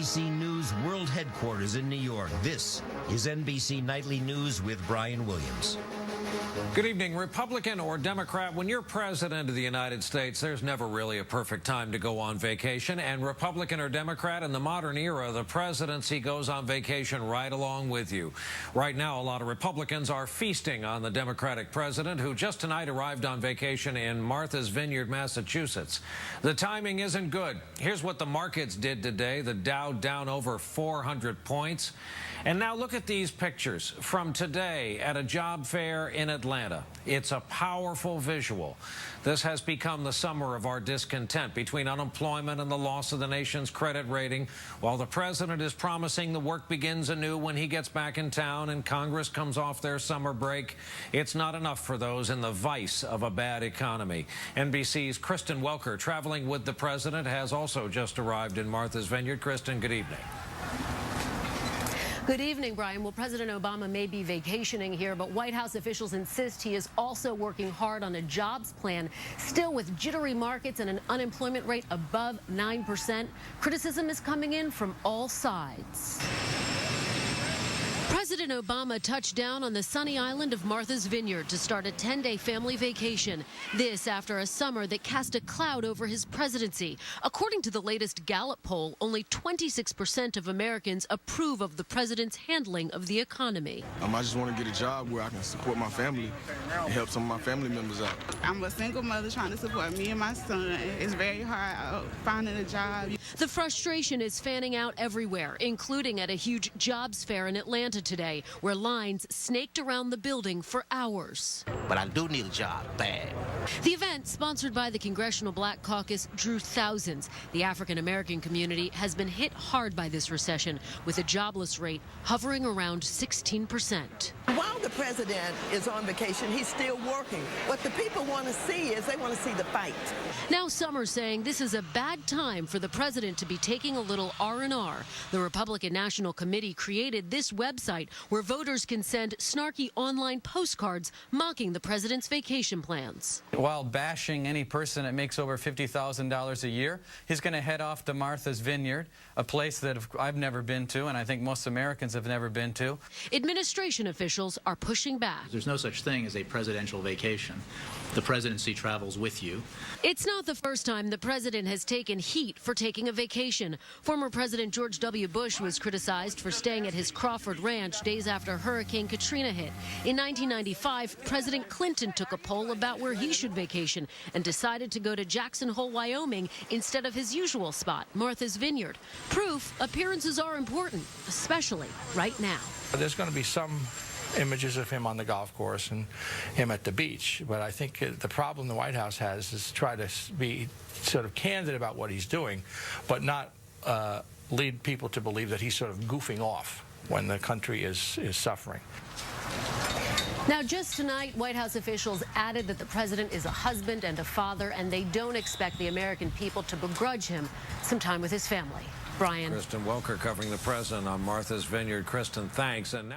NBC News World Headquarters in New York. This is NBC Nightly News with Brian Williams. Good evening. Republican or Democrat, when you're president of the United States, there's never really a perfect time to go on vacation. And Republican or Democrat, in the modern era, the presidency goes on vacation right along with you. Right now, a lot of Republicans are feasting on the Democratic president, who just tonight arrived on vacation in Martha's Vineyard, Massachusetts. The timing isn't good. Here's what the markets did today. The Dow down over 400 points. And now look at these pictures from today at a job fair in Atlanta. It's a powerful visual. This has become the summer of our discontent between unemployment and the loss of the nation's credit rating. While the president is promising the work begins anew when he gets back in town and Congress comes off their summer break, it's not enough for those in the vice of a bad economy. NBC's Kristen Welker, traveling with the president, has also just arrived in Martha's Vineyard. Kristen, good evening. Good evening, Brian. Well, President Obama may be vacationing here, but White House officials insist he is also working hard on a jobs plan. Still, with jittery markets and an unemployment rate above 9%, criticism is coming in from all sides. President Obama touched down on the sunny island of Martha's Vineyard to start a 10-day family vacation. This after a summer that cast a cloud over his presidency. According to the latest Gallup poll, only 26% of Americans approve of the president's handling of the economy. I just want to get a job where I can support my family and help some of my family members out. I'm a single mother trying to support me and my son. It's very hard finding a job. The frustration is fanning out everywhere, including at a huge jobs fair in Atlanta today, where lines snaked around the building for hours. But I do need a job, bad. The event, sponsored by the Congressional Black Caucus, drew thousands. The African-American community has been hit hard by this recession, with a jobless rate hovering around 16%. While the president is on vacation, he's still working. What the people want to see is they want to see the fight. Now some are saying this is a bad time for the president to be taking a little R&R. The Republican National Committee created this website where voters can send snarky online postcards mocking the president's vacation plans. While bashing any person that makes over $50,000 a year, he's going to head off to Martha's Vineyard, a place that I've never been to, and I think most Americans have never been to. Administration officials are pushing back. There's no such thing as a presidential vacation. The presidency travels with you. It's not the first time the president has taken heat for taking a vacation. Former President George W. Bush was criticized for staying at his Crawford Ranch days after Hurricane Katrina hit. In 1995, President Clinton took a poll about where he should vacation and decided to go to Jackson Hole, Wyoming, instead of his usual spot, Martha's Vineyard. Proof appearances are important, especially right now. There's going to be some images of him on the golf course and him at the beach, but I think the problem the White House has is try to be sort of candid about what he's doing, but not lead people to believe that he's sort of goofing off when the country is suffering. Now, just tonight, White House officials added that the president is a husband and a father, and they don't expect the American people to begrudge him some time with his family. Brian. Kristen Welker covering the president on Martha's Vineyard. Kristen, thanks. And now